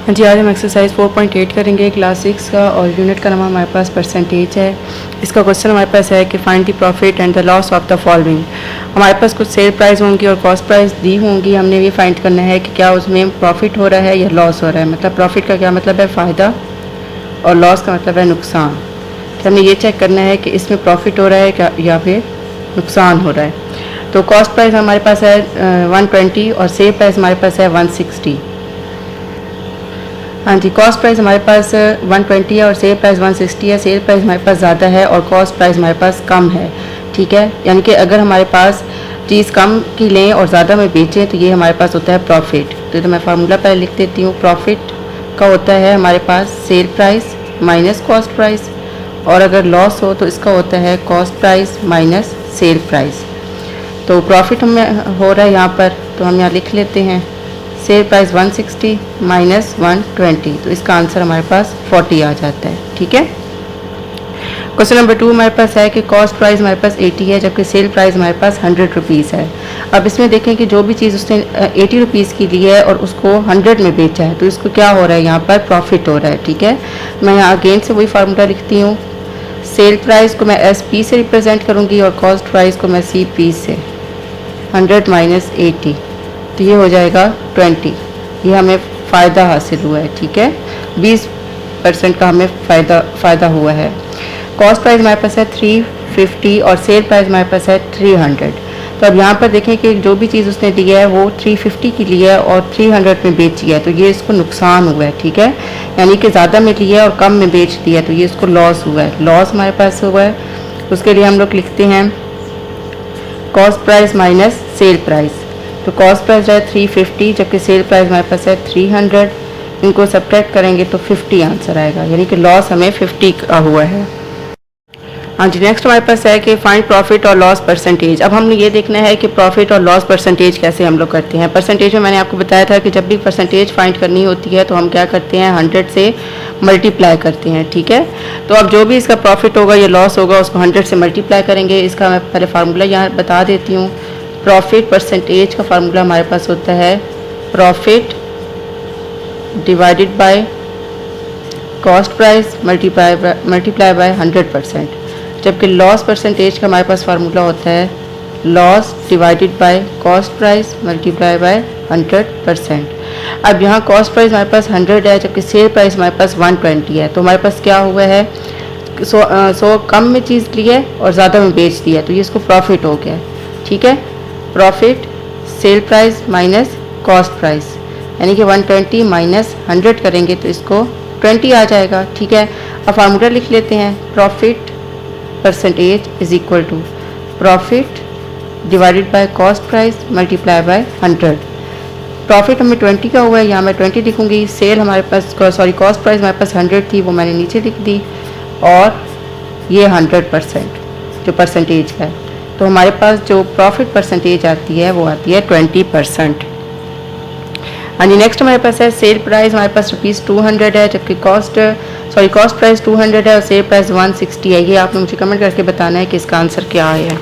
हाँ जी, आज हम एक्सरसाइज 4.8 करेंगे क्लास 6 का और यूनिट का नाम हमारे पास परसेंटेज है। इसका क्वेश्चन हमारे पास है कि find the profit and the loss of the following. हमारे पास कुछ सेल प्राइस होंगी और कॉस्ट प्राइस दी होंगी। हमने ये फाइंड करना है कि क्या उसमें प्रॉफिट हो रहा है या लॉस हो रहा है। मतलब प्रॉफिट का क्या मतलब है, फ़ायदा, और लॉस का मतलब है नुकसान। तो हमने ये चेक करना है कि इसमें प्रॉफिट हो रहा है क्या या फिर नुकसान हो रहा है। तो कॉस्ट प्राइस हमारे पास है 120 और सेल प्राइस हमारे पास है 160। हाँ जी, कॉस्ट प्राइस हमारे पास 120 है और सेल प्राइस 160 है। सेल प्राइस हमारे पास ज़्यादा है और कॉस्ट प्राइस हमारे पास कम है। ठीक है, यानी कि अगर हमारे पास चीज़ कम की लें और ज़्यादा में बेचें तो ये हमारे पास होता है प्रॉफिट। तो मैं फार्मूला पहले लिख देती हूँ। प्रॉफिट का होता है हमारे पास sale price minus cost price, और अगर लॉस हो तो इसका होता है cost price minus sale price. तो प्रॉफिट हमें हो रहा है यहाँ पर, तो हम यहाँ लिख लेते हैं सेल प्राइस 160 माइनस 120, तो इसका आंसर हमारे पास 40 आ जाता है। ठीक है। क्वेश्चन नंबर 2 हमारे पास है कि कॉस्ट प्राइस हमारे पास 80 है जबकि सेल प्राइस हमारे पास 100 रुपीज़ है। अब इसमें देखें कि जो भी चीज़ उसने 80 रुपीज़ की ली है और उसको 100 में बेचा है तो इसको क्या हो रहा है, यहाँ पर प्रॉफिट हो रहा है। ठीक है, मैं यहाँ अगेन से वही फार्मूला लिखती हूँ। सेल प्राइस को मैं SP से रिप्रेजेंट करूँगी और कॉस्ट प्राइस को मैं CP से। 100 माइनस 80 तो ये हो जाएगा 20। ये हमें फ़ायदा हासिल हुआ है। ठीक है, 20% का हमें फ़ायदा हुआ है। कॉस्ट प्राइस हमारे पास है 350 और सेल प्राइस हमारे पास है 300। तो अब यहाँ पर देखें कि जो भी चीज़ उसने दी है वो 350 की ली है और 300 में बेची है, तो ये इसको नुकसान हुआ है। ठीक है, यानी कि ज़्यादा में लिया है और कम में बेच दिया, तो ये इसको लॉस हुआ है। लॉस हमारे पास हुआ है, उसके लिए हम लोग लिखते हैं cost price minus sale price. तो कॉस्ट प्राइस है 350 जबकि सेल प्राइस हमारे पास है 300। इनको सब्ट्रैक्ट करेंगे तो 50 आंसर आएगा, यानी कि लॉस हमें 50 का हुआ है। हाँ जी, नेक्स्ट हमारे पास है कि फाइंड प्रॉफिट और लॉस परसेंटेज। अब हमने ये देखना है कि प्रॉफिट और लॉस परसेंटेज कैसे हम लोग करते हैं। परसेंटेज में मैंने आपको बताया था कि जब भी परसेंटेज फाइंड करनी होती है तो हम क्या करते हैं, 100 से मल्टीप्लाई करते हैं। ठीक है, तो अब जो भी इसका प्रॉफिट होगा या लॉस होगा उसको 100 से मल्टीप्लाई करेंगे। इसका मैं पहले फार्मूला यहाँ बता देती हूँ। प्रॉफिट परसेंटेज का फार्मूला हमारे पास होता है profit divided by cost price multiply by 100%, जबकि लॉस परसेंटेज का हमारे पास फार्मूला होता है loss divided by cost price multiply by 100%। अब यहाँ कॉस्ट प्राइस हमारे पास 100 है जबकि सेल प्राइस हमारे पास 120 है, तो हमारे पास क्या हुआ है, सो कम में चीज़ ली है और ज़्यादा में बेच दिया, तो ये इसको प्रॉफिट हो गया। ठीक है, profit cell price minus cost price, यानी कि 120 माइनस 100 करेंगे तो इसको 20 आ जाएगा। ठीक है, अब फार्मूला लिख लेते हैं। Profit percentage is equal to profit divided by cost price multiply by 100। Profit हमें 20 का हुआ है, यहाँ मैं 20 लिखूँगी। सेल हमारे पास कॉस्ट प्राइस हमारे पास 100 थी, वो मैंने नीचे लिख दी, और ये 100% जो परसेंटेज का है, तो हमारे पास जो प्रॉफिट परसेंटेज आती है वो आती है 20%। हाँ जी, नेक्स्ट हमारे पास है सेल प्राइस हमारे पास ₹200 है जबकि कॉस्ट प्राइस 200 है और सेल प्राइस 160 है। ये आपने मुझे कमेंट करके बताना है कि इसका आंसर क्या है।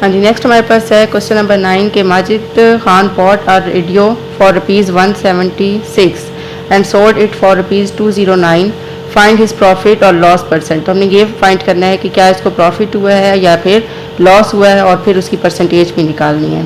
हाँ जी, नेक्स्ट हमारे पास है क्वेश्चन नंबर 9 के Majid Khan bought a radio for ₹176 and sold it for ₹209। Find his profit और लॉस परसेंट। तो हमने ये फाइंड करना है कि क्या इसको प्रॉफिट हुआ है या फिर लॉस हुआ है, और फिर उसकी परसेंटेज भी निकालनी है।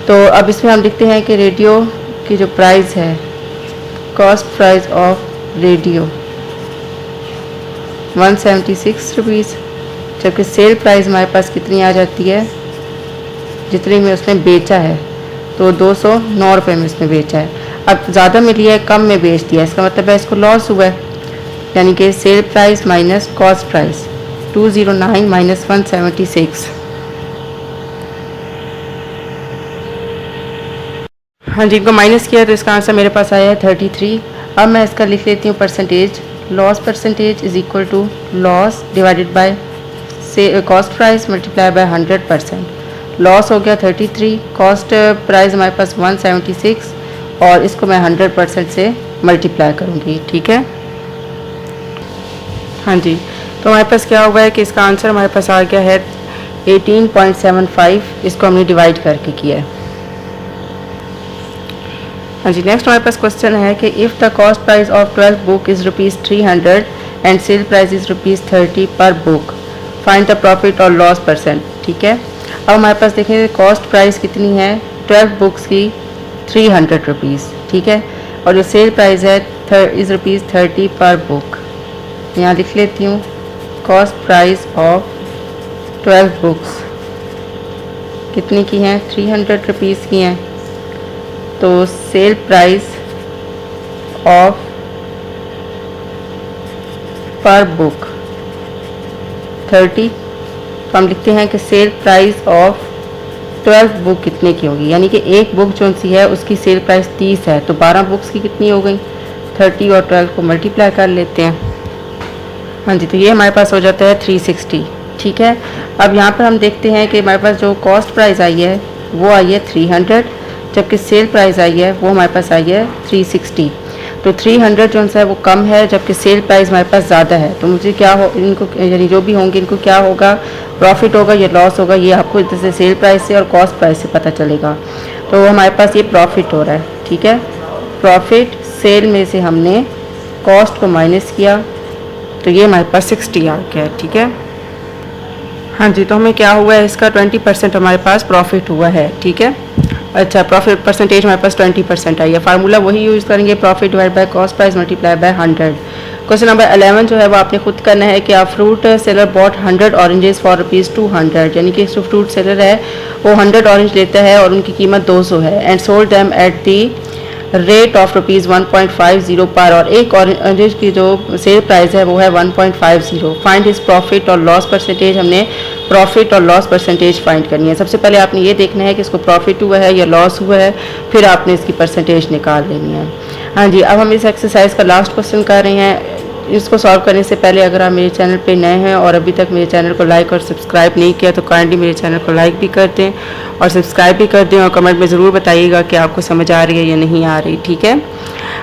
तो अब इसमें हम लिखते हैं कि रेडियो की जो प्राइस है, cost price of radio 176 rupees, जबकि सेल प्राइस हमारे पास कितनी आ जाती है, जितनी में उसने बेचा है, तो 209 रुपये में उसने बेचा है। अब ज़्यादा में लिया है, कम में बेच दिया, इसका मतलब है इसको लॉस हुआ है, यानी कि cell price minus cost price 209 minus 176। हाँ जी, इनको माइनस किया तो इसका आंसर मेरे पास आया है 33। अब मैं इसका लिख लेती हूँ percentage. Loss percentage is equal to loss divided by cost price multiply by 100%। Loss हो गया 33, कॉस्ट प्राइस हमारे पास 176, और इसको मैं 100% से मल्टीप्लाई करूँगी। ठीक है, हाँ जी, तो हमारे पास क्या हुआ है कि इसका आंसर हमारे पास आ गया है 18.75। इसको हमने डिवाइड करके किया है। हाँ जी, नेक्स्ट हमारे पास क्वेश्चन है कि if the cost price of 12 book is ₹300 and sale price is ₹30 पर बुक, फाइंड द प्रॉफिट और लॉस परसेंट। ठीक है, अब हमारे पास देखें कॉस्ट प्राइस कितनी है 12 बुक्स की ₹300, ठीक है, और जो सेल प्राइस है इज़ ₹30 पर बुक। यहाँ लिख लेती हूँ कॉस्ट प्राइस ऑफ 12 बुक्स कितनी की हैं, ₹300 की हैं, तो सेल प्राइस ऑफ पर बुक 30, तो हम लिखते हैं कि सेल प्राइस ऑफ 12 बुक कितने की होगी, यानी कि एक बुक जो सी है उसकी सेल प्राइस 30 है, तो 12 बुक्स की कितनी हो गई, 30 और 12 को मल्टीप्लाई कर लेते हैं। हाँ जी, तो ये हमारे पास हो जाता है 360। ठीक है, अब यहाँ पर हम देखते हैं कि हमारे पास जो कॉस्ट प्राइस आई है वो आई है 300, जबकि सेल प्राइस आई है वो हमारे पास आई है 360। तो 300 जो है वो कम है, जबकि सेल प्राइस हमारे पास ज़्यादा है, तो मुझे क्या हो, इनको यानी जो भी होंगे इनको क्या होगा, प्रॉफिट होगा या लॉस होगा, ये आपको इधर से सेल प्राइस से और कॉस्ट प्राइस से पता चलेगा। तो हमारे पास ये प्रॉफिट हो रहा है। ठीक है, प्रॉफिट सेल में से हमने कॉस्ट को माइनस किया, तो ये हमारे पास 60 आ गया। ठीक है, हाँ जी, तो हमें क्या हुआ है, इसका 20% हमारे पास प्रॉफिट हुआ है। ठीक है, अच्छा, प्रॉफिट परसेंटेज हमारे पास 20% आई है। फार्मूला वही यूज़ करेंगे, profit divide by cost price multiply by 100। Question number 11 जो है वो आपने खुद करना है कि आप fruit seller bought 100 oranges for ₹200, यानी कि जो फ्रूट सेलर है वो 100 ऑरेंज लेता है और उनकी कीमत 200 है, and sold them at the rate of ₹1.50 पर, और एक ऑरेंज की जो सेल प्राइस है वो है 1.50। फाइंड हिज प्रॉफिट और लॉस परसेंटेज, हमने प्रॉफिट और लॉस परसेंटेज फाइंड करनी है। सबसे पहले आपने ये देखना है कि इसको प्रॉफिट हुआ है या लॉस हुआ है, फिर आपने इसकी परसेंटेज निकाल लेनी है। हाँ जी, अब हम इस एक्सरसाइज का लास्ट क्वेश्चन कर रहे हैं। इसको सॉल्व करने से पहले अगर आप मेरे चैनल पे नए हैं और अभी तक मेरे चैनल को लाइक और सब्सक्राइब नहीं किया तो काइंडली मेरे चैनल को लाइक भी कर दें और सब्सक्राइब भी कर दें, और कमेंट में ज़रूर बताइएगा कि आपको समझ आ रही है या नहीं आ रही। ठीक है,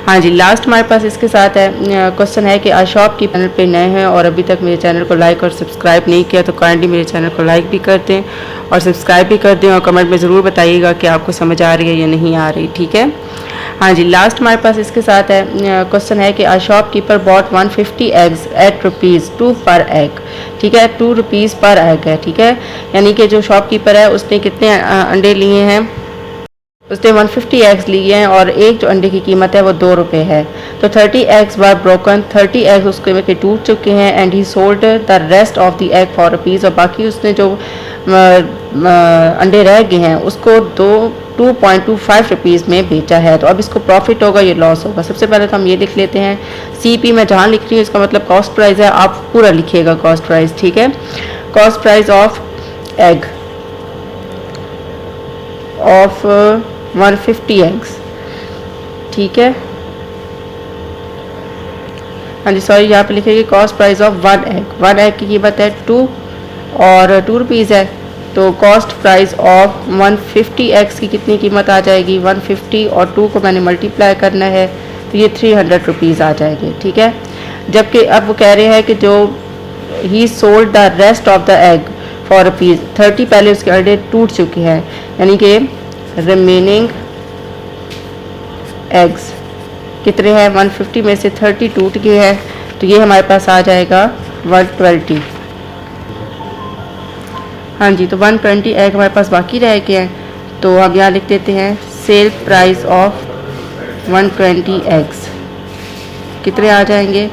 हाँ जी, लास्ट हमारे पास इसके साथ है क्वेश्चन है कि आज शॉप की चैनल पे नए हैं और अभी तक मेरे चैनल को लाइक और सब्सक्राइब नहीं किया तो काइंडली मेरे चैनल को लाइक भी कर दें और सब्सक्राइब भी कर दें, और कमेंट में ज़रूर बताइएगा कि आपको समझ आ रही है या नहीं आ रही। ठीक है, हाँ जी, लास्ट हमारे पास इसके साथ है क्वेश्चन है कि शॉपकीपर बॉट 150 एग्स एट ₹2 पर एग। ठीक है, ₹2 पर एग है। ठीक है, यानी कि जो शॉपकीपर है उसने कितने अंडे लिए हैं, उसने 150 एग्स लिए हैं और एक जो अंडे की कीमत है वो ₹2 है। तो 30 एग्स वर ब्रोकन, 30 एग्स उसके में टूट चुके हैं, and he sold the rest of the egg for ₹1, और बाकी उसने जो अंडे रह गए हैं उसको 2.25 रुपीज़ में बेचा है। तो अब इसको प्रॉफिट होगा या लॉस होगा। सबसे पहले तो हम ये लिख लेते हैं, CP मैं जहाँ लिख रही हूँ इसका मतलब कॉस्ट प्राइस है, आप पूरा लिखिएगा कॉस्ट प्राइस। ठीक है, cost price of egg of 150 eggs. ठीक है, हाँ जी, सॉरी, यहाँ पे लिखेगी cost price of 1 egg. 1 egg की कीमत है 2 और ₹2 है, तो कॉस्ट प्राइस ऑफ 150 एग्स की कितनी कीमत आ जाएगी, 150 और 2 को मैंने मल्टीप्लाई करना है तो ये ₹300 आ जाएंगे। ठीक है, जबकि अब वो कह रहे हैं कि जो ही sold the rest of the egg for ₹30, पहले उसके अंडे टूट चुके हैं, यानी कि रिमेनिंग एग्स कितने हैं, 150 में से 30 टूट गए हैं, तो ये हमारे पास आ जाएगा 120। हाँ जी, तो 120 एग हमारे पास बाकी रह गए हैं, तो अब यहाँ लिख देते हैं सेल प्राइस ऑफ 120 एग्स कितने आ जाएंगे,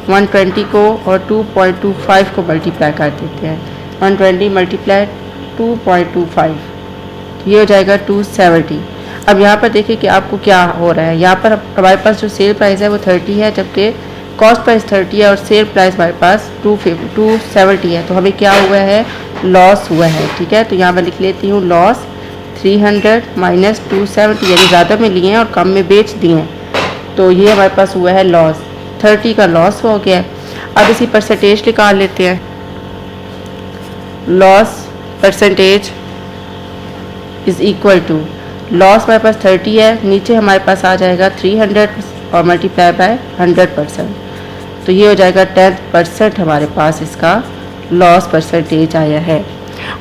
120 को और 2.25 को मल्टीप्लाई कर देते हैं, 120 मल्टीप्लाई 2.25, ये हो जाएगा 270। अब यहाँ पर देखिए कि आपको क्या हो रहा है, यहाँ पर हमारे पास जो सेल प्राइस है वो 30 है, जबकि कॉस्ट प्राइस 30 है और सेल प्राइस हमारे पास 270 है, तो हमें क्या हुआ है, लॉस हुआ है। ठीक है, तो यहाँ मैं लिख लेती हूँ लॉस 300 माइनस 270, यानी ज़्यादा में लिए हैं और कम में बेच दिए हैं, तो ये हमारे पास हुआ है लॉस, 30 का लॉस हो गया। अब इसी परसेंटेज निकाल लेते हैं, loss percentage is equal to, loss हमारे पास 30 है, नीचे हमारे पास आ जाएगा 300 और मल्टीप्लाई बाय 100%, तो ये हो जाएगा 10% हमारे पास इसका लॉस परसेंटेज आया है।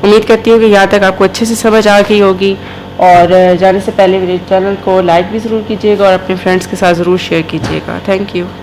उम्मीद करती हूँ कि यहाँ तक आपको अच्छे से समझ आ गई होगी और जाने से पहले मेरे चैनल को लाइक भी ज़रूर कीजिएगा और अपने फ्रेंड्स के साथ ज़रूर शेयर कीजिएगा। Thank you.